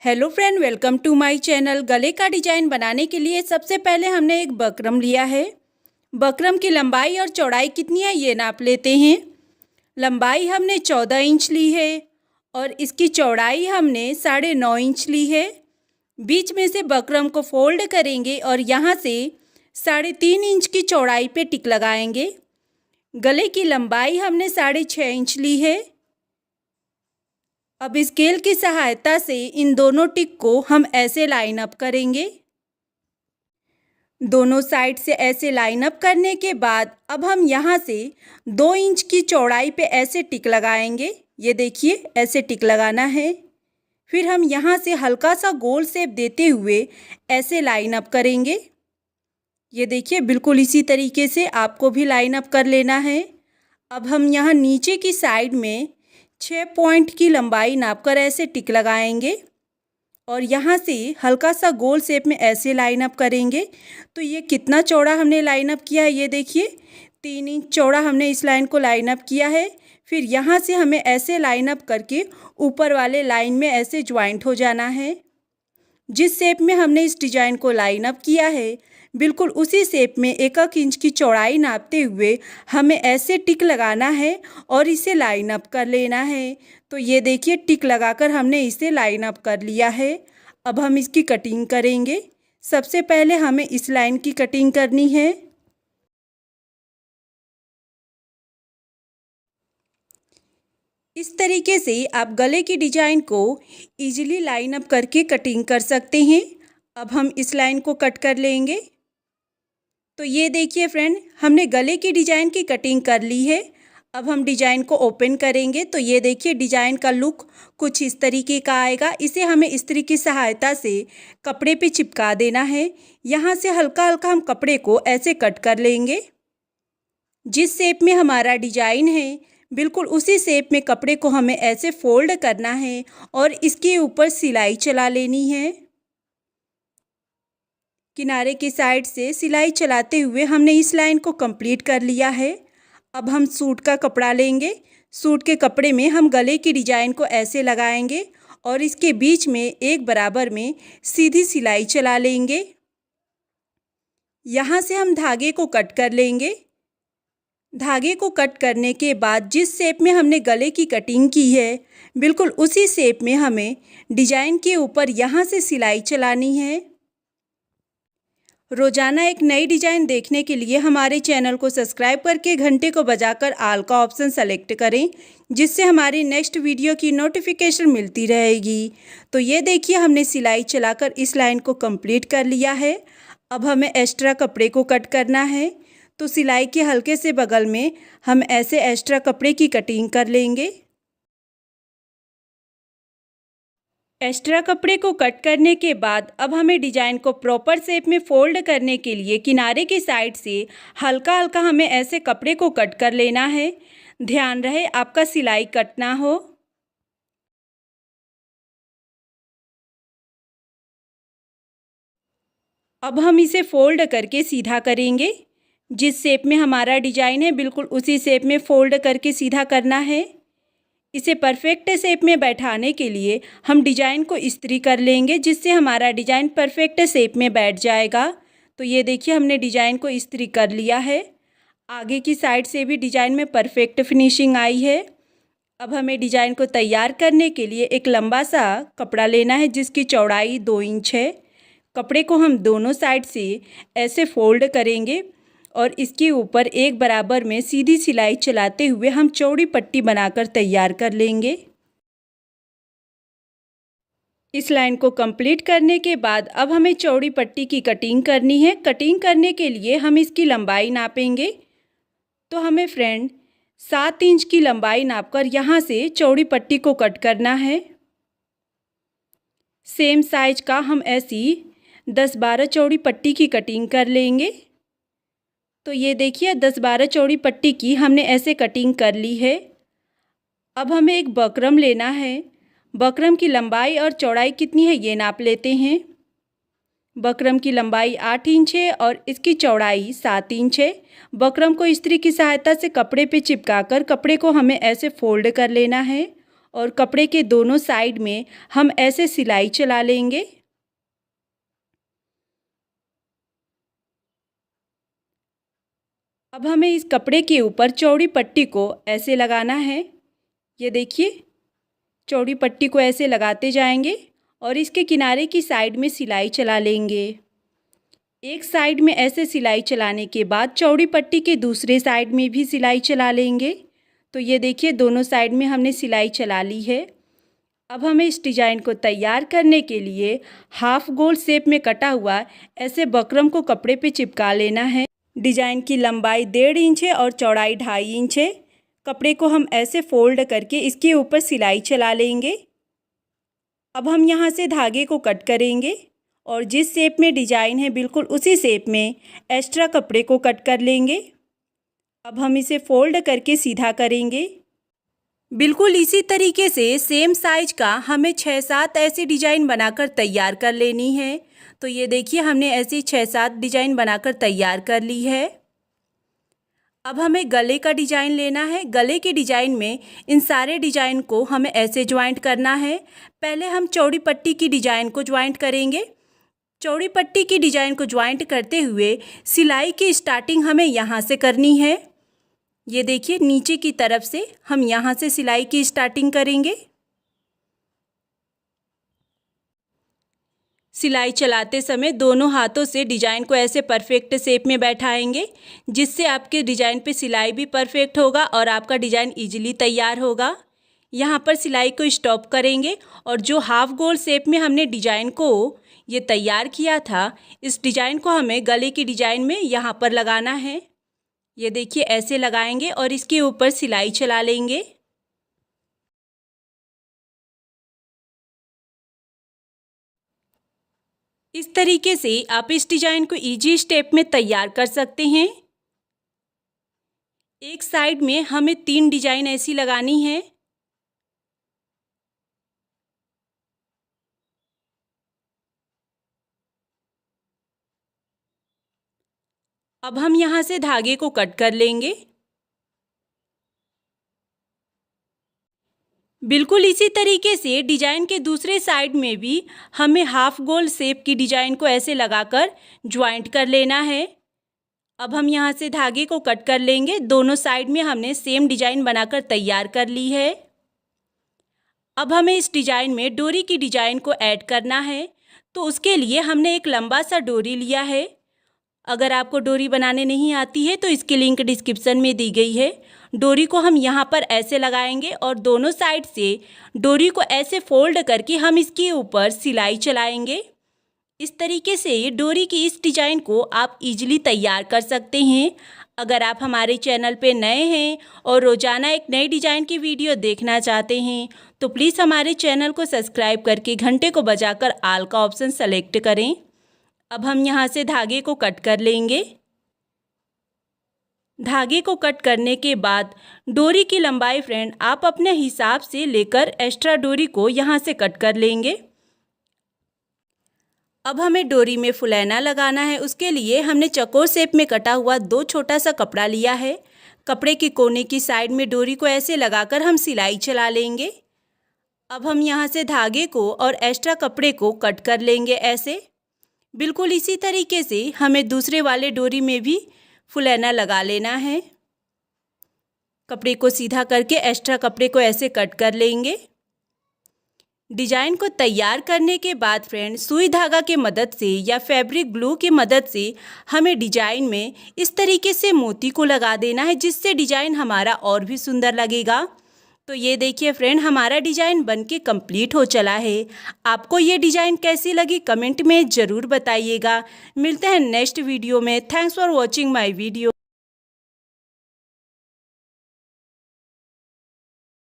Hello friend, welcome to my channel. गले का design बनाने के लिए सबसे पहले हमने एक बकरम लिया है। बकरम की लंबाई और चौड़ाई कितनी है ये नाप लेते हैं। लंबाई हमने 14 इंच ली है और इसकी चौड़ाई हमने 9.5 इंच ली है। बीच में से बकरम को फोल्ड करेंगे और यहाँ से 3.5 इंच की चौड़ाई पे टिक लगाएंगे। गले की लंबाई हमने 6.5 इंच ली है। अब स्केल की सहायता से इन दोनों टिक को हम ऐसे लाइन अप करेंगे। दोनों साइड से ऐसे लाइन अप करने के बाद अब हम यहाँ से 2 इंच की चौड़ाई पे ऐसे टिक लगाएंगे। ये देखिए, ऐसे टिक लगाना है। फिर हम यहाँ से हल्का सा गोल शेप देते हुए ऐसे लाइन अप करेंगे। ये देखिए, बिल्कुल इसी तरीके से आपको भी लाइन अप कर लेना है। अब हम यहाँ नीचे की साइड में 6 पॉइंट की लंबाई नापकर ऐसे टिक लगाएंगे और यहाँ से हल्का सा गोल शेप में ऐसे लाइन अप करेंगे। तो ये कितना चौड़ा हमने लाइन अप किया है, ये देखिए 3 इंच चौड़ा हमने इस लाइन को लाइन अप किया है। फिर यहाँ से हमें ऐसे लाइन अप करके ऊपर वाले लाइन में ऐसे ज्वाइंट हो जाना है। जिस शेप में हमने इस डिजाइन को लाइन अप किया है, बिल्कुल उसी शेप में 1 इंच की चौड़ाई नापते हुए हमें ऐसे टिक लगाना है और इसे लाइन अप कर लेना है। तो ये देखिए, टिक लगाकर हमने इसे लाइन अप कर लिया है। अब हम इसकी कटिंग करेंगे। सबसे पहले हमें इस लाइन की कटिंग करनी है। इस तरीके से आप गले की डिजाइन को इजीली लाइन अप करके कटिंग कर सकते हैं। अब हम इस लाइन को कट कर लेंगे। तो ये देखिए फ्रेंड, हमने गले की डिजाइन की कटिंग कर ली है। अब हम डिजाइन को ओपन करेंगे तो ये देखिए, डिजाइन का लुक कुछ इस तरीके का आएगा। इसे हमें इस्त्री की सहायता से कपड़े पे चिपका देना है। यहाँ से हल्का हल्का हम कपड़े को ऐसे कट कर लेंगे। जिस शेप में हमारा डिजाइन है, बिल्कुल उसी शेप में कपड़े को हमें ऐसे फोल्ड करना है और इसके ऊपर सिलाई चला लेनी है। किनारे की साइड से सिलाई चलाते हुए हमने इस लाइन को कंप्लीट कर लिया है। अब हम सूट का कपड़ा लेंगे। सूट के कपड़े में हम गले की डिजाइन को ऐसे लगाएंगे और इसके बीच में एक बराबर में सीधी सिलाई चला लेंगे। यहाँ से हम धागे को कट कर लेंगे। धागे को कट करने के बाद जिस शेप में हमने गले की कटिंग की है, बिल्कुल उसी शेप में हमें डिजाइन के ऊपर यहाँ से सिलाई चलानी है। रोजाना एक नई डिजाइन देखने के लिए हमारे चैनल को सब्सक्राइब करके घंटे को बजाकर ऑल का ऑप्शन सेलेक्ट करें, जिससे हमारी नेक्स्ट वीडियो की नोटिफिकेशन मिलती रहेगी। तो ये देखिए, हमने सिलाई चलाकर इस लाइन को कंप्लीट कर लिया है। अब हमें एक्स्ट्रा कपड़े को कट करना है। तो सिलाई के हल्के से बगल में हम ऐसे एक्स्ट्रा कपड़े की कटिंग कर लेंगे। एक्स्ट्रा कपड़े को कट करने के बाद अब हमें डिजाइन को प्रॉपर शेप में फोल्ड करने के लिए किनारे की साइड से हल्का हल्का हमें ऐसे कपड़े को कट कर लेना है। ध्यान रहे आपका सिलाई कट ना हो। अब हम इसे फोल्ड करके सीधा करेंगे। जिस शेप में हमारा डिजाइन है, बिल्कुल उसी शेप में फोल्ड करके सीधा करना है। इसे परफेक्ट शेप में बैठाने के लिए हम डिजाइन को इस्त्री कर लेंगे, जिससे हमारा डिजाइन परफेक्ट शेप में बैठ जाएगा। तो ये देखिए, हमने डिजाइन को इस्त्री कर लिया है। आगे की साइड से भी डिजाइन में परफेक्ट फिनिशिंग आई है। अब हमें डिजाइन को तैयार करने के लिए एक लंबा सा कपड़ा लेना है, जिसकी चौड़ाई 2 इंच है। कपड़े को हम दोनों साइड से ऐसे फोल्ड करेंगे और इसके ऊपर एक बराबर में सीधी सिलाई चलाते हुए हम चौड़ी पट्टी बनाकर तैयार कर लेंगे। इस लाइन को कंप्लीट करने के बाद अब हमें चौड़ी पट्टी की कटिंग करनी है। कटिंग करने के लिए हम इसकी लंबाई नापेंगे। तो हमें फ्रेंड 7 इंच की लंबाई नापकर यहाँ से चौड़ी पट्टी को कट करना है। सेम साइज का हम ऐसी 10-12 चौड़ी पट्टी की कटिंग कर लेंगे। तो ये देखिए, 10-12 चौड़ी पट्टी की हमने ऐसे कटिंग कर ली है। अब हमें एक बकरम लेना है। बकरम की लंबाई और चौड़ाई कितनी है ये नाप लेते हैं। बकरम की लंबाई 8 इंच है और इसकी चौड़ाई 7 इंच है। बकरम को इस्त्री की सहायता से कपड़े पे चिपकाकर कपड़े को हमें ऐसे फोल्ड कर लेना है और कपड़े के दोनों साइड में हम ऐसे सिलाई चला लेंगे। अब हमें इस कपड़े के ऊपर चौड़ी पट्टी को ऐसे लगाना है। ये देखिए, चौड़ी पट्टी को ऐसे लगाते जाएंगे और इसके किनारे की साइड में सिलाई चला लेंगे। एक साइड में ऐसे सिलाई चलाने के बाद चौड़ी पट्टी के दूसरे साइड में भी सिलाई चला लेंगे। तो ये देखिए, दोनों साइड में हमने सिलाई चला ली है। अब हमें इस डिज़ाइन को तैयार करने के लिए हाफ गोल शेप में कटा हुआ ऐसे बकरम को कपड़े पे चिपका लेना है। डिज़ाइन की लंबाई 1.5 इंच है और चौड़ाई 2.5 इंच है। कपड़े को हम ऐसे फोल्ड करके इसके ऊपर सिलाई चला लेंगे। अब हम यहाँ से धागे को कट करेंगे और जिस शेप में डिज़ाइन है बिल्कुल उसी शेप में एक्स्ट्रा कपड़े को कट कर लेंगे। अब हम इसे फोल्ड करके सीधा करेंगे। बिल्कुल इसी तरीके से सेम साइज का हमें 6-7 ऐसी डिज़ाइन बनाकर तैयार कर लेनी है। तो ये देखिए, हमने ऐसी 6-7 डिज़ाइन बनाकर तैयार कर ली है। अब हमें गले का डिज़ाइन लेना है। गले के डिज़ाइन में इन सारे डिज़ाइन को हमें ऐसे ज्वाइंट करना है। पहले हम चौड़ी पट्टी की डिज़ाइन को ज्वाइंट करेंगे। चौड़ी पट्टी की डिज़ाइन को ज्वाइंट करते हुए सिलाई की स्टार्टिंग हमें यहाँ से करनी है। ये देखिए, नीचे की तरफ से हम यहाँ से सिलाई की स्टार्टिंग करेंगे। सिलाई चलाते समय दोनों हाथों से डिज़ाइन को ऐसे परफेक्ट शेप में बैठाएंगे, जिससे आपके डिज़ाइन पे सिलाई भी परफेक्ट होगा और आपका डिज़ाइन इजीली तैयार होगा। यहाँ पर सिलाई को स्टॉप करेंगे और जो हाफ गोल शेप में हमने डिज़ाइन को ये तैयार किया था, इस डिज़ाइन को हमें गले की डिज़ाइन में यहाँ पर लगाना है। ये देखिए, ऐसे लगाएंगे और इसके ऊपर सिलाई चला लेंगे। इस तरीके से आप इस डिज़ाइन को इजी स्टेप में तैयार कर सकते हैं। एक साइड में हमें 3 डिज़ाइन ऐसी लगानी है। अब हम यहाँ से धागे को कट कर लेंगे। बिल्कुल इसी तरीके से डिज़ाइन के दूसरे साइड में भी हमें हाफ गोल शेप की डिज़ाइन को ऐसे लगाकर ज्वाइंट कर लेना है। अब हम यहाँ से धागे को कट कर लेंगे। दोनों साइड में हमने सेम डिज़ाइन बनाकर तैयार कर ली है। अब हमें इस डिज़ाइन में डोरी की डिज़ाइन को ऐड करना है। तो उसके लिए हमने एक लंबा सा डोरी लिया है। अगर आपको डोरी बनाने नहीं आती है तो इसकी लिंक डिस्क्रिप्शन में दी गई है। डोरी को हम यहाँ पर ऐसे लगाएंगे और दोनों साइड से डोरी को ऐसे फोल्ड करके हम इसके ऊपर सिलाई चलाएंगे। इस तरीके से डोरी की इस डिज़ाइन को आप इजीली तैयार कर सकते हैं। अगर आप हमारे चैनल पे नए हैं और रोज़ाना एक नई डिज़ाइन की वीडियो देखना चाहते हैं तो प्लीज़ हमारे चैनल को सब्सक्राइब करके घंटे को बजाकर ऑल का ऑप्शन सेलेक्ट करें। अब हम यहाँ से धागे को कट कर लेंगे। धागे को कट करने के बाद डोरी की लंबाई फ्रेंड आप अपने हिसाब से लेकर एक्स्ट्रा डोरी को यहाँ से कट कर लेंगे। अब हमें डोरी में फुलैना लगाना है। उसके लिए हमने चौकोर शेप में कटा हुआ 2 छोटा सा कपड़ा लिया है। कपड़े के कोने की साइड में डोरी को ऐसे लगाकर हम सिलाई चला लेंगे। अब हम यहाँ से धागे को और एक्स्ट्रा कपड़े को कट कर लेंगे ऐसे। बिल्कुल इसी तरीके से हमें दूसरे वाले डोरी में भी फुलैना लगा लेना है। कपड़े को सीधा करके एक्स्ट्रा कपड़े को ऐसे कट कर लेंगे। डिज़ाइन को तैयार करने के बाद फ्रेंड सुई धागा के मदद से या फैब्रिक ग्लू की मदद से हमें डिज़ाइन में इस तरीके से मोती को लगा देना है, जिससे डिज़ाइन हमारा और भी सुंदर लगेगा। तो ये देखिए फ्रेंड, हमारा डिज़ाइन बनके कंप्लीट हो चला है। आपको ये डिज़ाइन कैसी लगी कमेंट में ज़रूर बताइएगा। मिलते हैं नेक्स्ट वीडियो में। Thanks for watching my video.